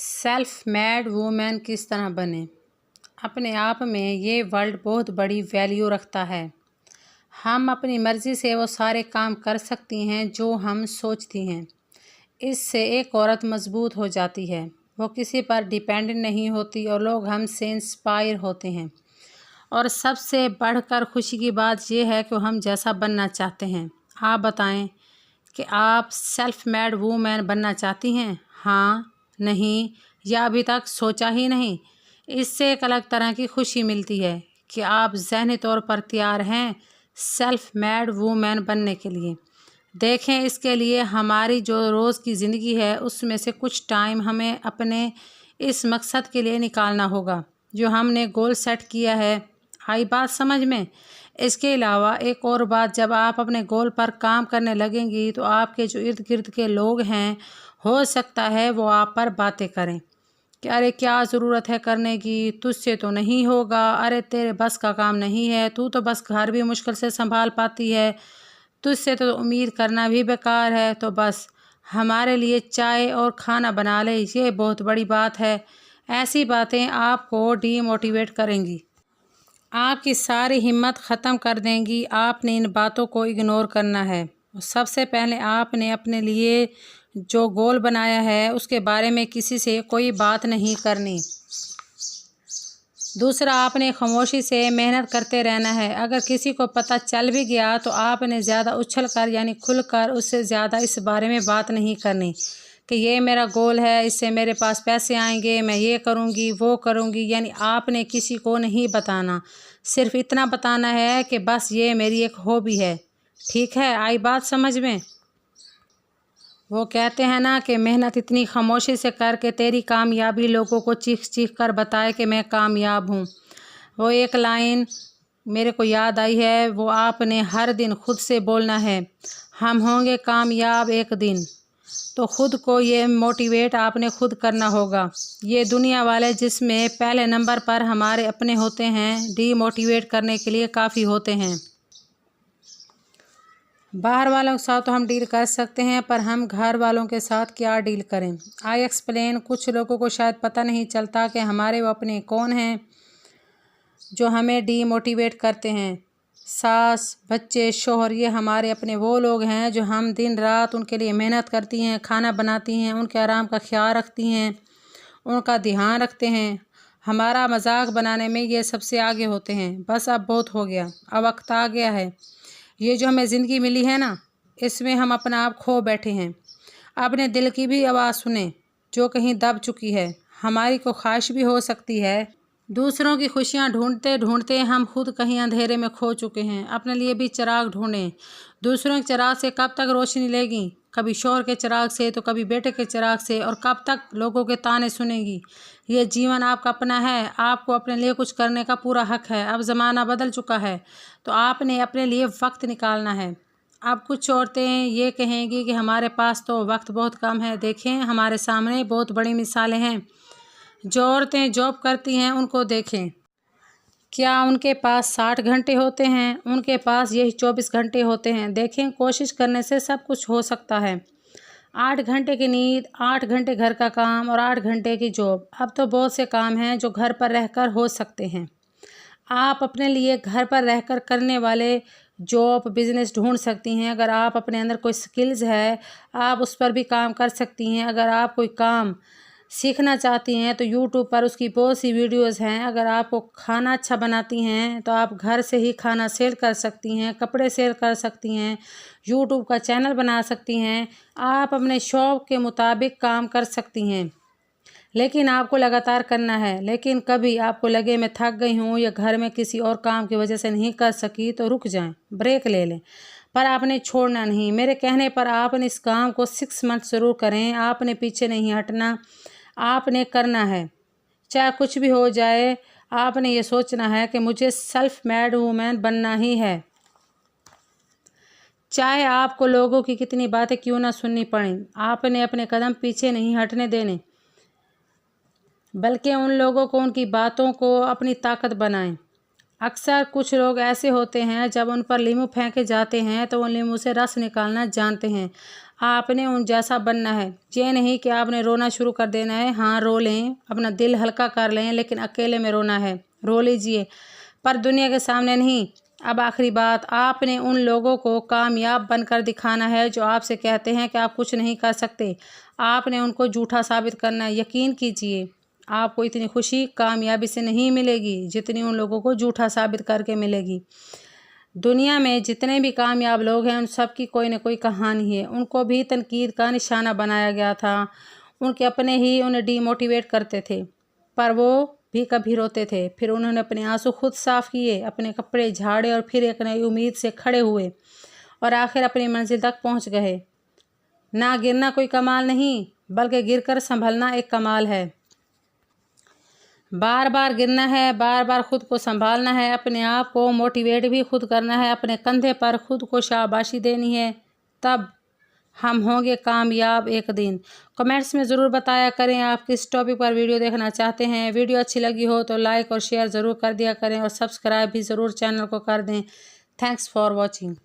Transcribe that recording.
Self made women किस तरह बने। अपने आप में ये वर्ड बहुत बड़ी वैल्यू रखता है। हम अपनी मर्ज़ी से वो सारे काम कर सकती हैं जो हम सोचती हैं। इससे एक औरत मजबूत हो जाती है, वो किसी पर डिपेंड नहीं होती और लोग हमसे इंस्पायर होते हैं। और सबसे बढ़कर खुशी की बात यह है कि हम जैसा बनना चाहते हैं। आप बताएं कि आप सेल्फ मेड वूमेन बनना चाहती हैं? हाँ, नहीं या अभी तक सोचा ही नहीं? इससे एक अलग तरह की खुशी मिलती है कि आप ज़हनी तौर पर तैयार हैं सेल्फ मेड वूमेन बनने के लिए। देखें, इसके लिए हमारी जो रोज़ की ज़िंदगी है उसमें से कुछ टाइम हमें अपने इस मकसद के लिए निकालना होगा जो हमने गोल सेट किया है। आई बात समझ में? इसके अलावा एक और बात, जब आप अपने गोल पर काम करने लगेंगी तो आपके जो इर्द गिर्द के लोग हैं, हो सकता है वो आप पर बातें करें कि अरे क्या ज़रूरत है करने की, तुझसे तो नहीं होगा, अरे तेरे बस का काम नहीं है, तू तो बस घर भी मुश्किल से संभाल पाती है, तुझसे तो उम्मीद करना भी बेकार है, तो बस हमारे लिए चाय और खाना बना ले, ये बहुत बड़ी बात है। ऐसी बातें आपको डीमोटिवेट करेंगी, आपकी सारी हिम्मत ख़त्म कर देंगी। आपने इन बातों को इग्नोर करना है। सबसे पहले आपने अपने लिए जो गोल बनाया है उसके बारे में किसी से कोई बात नहीं करनी। दूसरा, आपने खामोशी से मेहनत करते रहना है। अगर किसी को पता चल भी गया तो आपने ज़्यादा उछल कर यानी खुल कर उससे ज़्यादा इस बारे में बात नहीं करनी कि ये मेरा गोल है, इससे मेरे पास पैसे आएंगे, मैं ये करूँगी वो करूँगी। यानी आपने किसी को नहीं बताना, सिर्फ इतना बताना है कि बस ये मेरी एक हॉबी है। ठीक है, आई बात समझ में? वो कहते हैं ना कि मेहनत इतनी खामोशी से करके तेरी कामयाबी लोगों को चीख चीख कर बताए कि मैं कामयाब हूँ। वो एक लाइन मेरे को याद आई है, वो आपने हर दिन खुद से बोलना है, हम होंगे कामयाब एक दिन। तो खुद को ये मोटिवेट आपने खुद करना होगा। ये दुनिया वाले जिसमें पहले नंबर पर हमारे अपने होते हैं, डीमोटिवेट करने के लिए काफ़ी होते हैं। बाहर वालों के साथ तो हम डील कर सकते हैं, पर हम घर वालों के साथ क्या डील करें? I explain. कुछ लोगों को शायद पता नहीं चलता कि हमारे वो अपने कौन हैं जो हमें डीमोटिवेट करते हैं। सास, बच्चे, शोहर, ये हमारे अपने वो लोग हैं जो हम दिन रात उनके लिए मेहनत करती हैं, खाना बनाती हैं, उनके आराम का ख्याल रखती हैं, उनका ध्यान रखते हैं। हमारा मजाक बनाने में ये सबसे आगे होते हैं। बस अब बहुत हो गया, अब वक्त आ गया है। ये जो हमें ज़िंदगी मिली है ना, इसमें हम अपना आप खो बैठे हैं। अपने दिल की भी आवाज़ सुने जो कहीं दब चुकी है। हमारी को ख्वाहिश भी हो सकती है। दूसरों की खुशियाँ ढूंढते ढूंढते हम खुद कहीं अंधेरे में खो चुके हैं। अपने लिए भी चिराग ढूंढें। दूसरों के चिराग से कब तक रोशनी लेगी? कभी शोहर के चिराग से तो कभी बेटे के चिराग से, और कब तक लोगों के ताने सुनेगी? ये जीवन आपका अपना है, आपको अपने लिए कुछ करने का पूरा हक है। अब ज़माना बदल चुका है तो आपने अपने लिए वक्त निकालना है। अब कुछ औरतें ये कहेंगी कि हमारे पास तो वक्त बहुत कम है। देखें, हमारे सामने बहुत बड़ी मिसालें हैं। जो औरतें जॉब करती हैं उनको देखें, क्या उनके पास 60 घंटे होते हैं? उनके पास यही 24 घंटे होते हैं। देखें, कोशिश करने से सब कुछ हो सकता है। 8 घंटे की नींद, 8 घंटे घर का काम और 8 घंटे की जॉब। अब तो बहुत से काम हैं जो घर पर रहकर हो सकते हैं। आप अपने लिए घर पर रहकर करने वाले जॉब, बिजनेस ढूंढ सकती हैं। अगर आप अपने अंदर कोई स्किल्स है, आप उस पर भी काम कर सकती हैं। अगर आप कोई काम सीखना चाहती हैं तो यूट्यूब पर उसकी बहुत सी वीडियोस हैं। अगर आपको खाना अच्छा बनाती हैं तो आप घर से ही खाना सेल कर सकती हैं, कपड़े सेल कर सकती हैं, यूट्यूब का चैनल बना सकती हैं। आप अपने शौक़ के मुताबिक काम कर सकती हैं, लेकिन आपको लगातार करना है। लेकिन कभी आपको लगे मैं थक गई हूँ या घर में किसी और काम की वजह से नहीं कर सकी तो रुक जाएं, ब्रेक ले लें, पर आपने छोड़ना नहीं। मेरे कहने पर आपने इस काम को 6 मंथ ज़रूर करें। आपने पीछे नहीं हटना, आपने करना है चाहे कुछ भी हो जाए। आपने ये सोचना है कि मुझे सेल्फ मेड वूमेन बनना ही है, चाहे आपको लोगों की कितनी बातें क्यों ना सुननी पड़ें। आपने अपने कदम पीछे नहीं हटने देने, बल्कि उन लोगों को, उनकी बातों को अपनी ताकत बनाएं। अक्सर कुछ लोग ऐसे होते हैं जब उन पर लीमू फेंके जाते हैं तो उन लीमू से रस निकालना जानते हैं। आपने उन जैसा बनना है। ये नहीं कि आपने रोना शुरू कर देना है। हाँ, रो लें, अपना दिल हल्का कर लें, लेकिन अकेले में रोना है, रो लीजिए, पर दुनिया के सामने नहीं। अब आखिरी बात, आपने उन लोगों को कामयाब बनकर दिखाना है जो आपसे कहते हैं कि आप कुछ नहीं कर सकते। आपने उनको झूठा साबित करना है। यकीन कीजिए, आपको इतनी खुशी कामयाबी से नहीं मिलेगी जितनी उन लोगों को झूठा साबित करके मिलेगी। दुनिया में जितने भी कामयाब लोग हैं उन सब की कोई न कोई कहानी है। उनको भी तनकीद का निशाना बनाया गया था। उनके अपने ही उन्हें डीमोटिवेट करते थे, पर वो भी कभी रोते थे। फिर उन्होंने अपने आंसू खुद साफ़ किए, अपने कपड़े झाड़े और फिर एक नई उम्मीद से खड़े हुए और आखिर अपनी मंजिल तक पहुंच गए। ना गिरना कोई कमाल नहीं, बल्कि गिरकर संभलना एक कमाल है। बार बार गिरना है, बार बार खुद को संभालना है, अपने आप को मोटिवेट भी खुद करना है, अपने कंधे पर खुद को शाबाशी देनी है, तब हम होंगे कामयाब एक दिन। कमेंट्स में ज़रूर बताया करें आप किस टॉपिक पर वीडियो देखना चाहते हैं। वीडियो अच्छी लगी हो तो लाइक और शेयर ज़रूर कर दिया करें और सब्सक्राइब भी ज़रूर चैनल को कर दें। Thanks for watching.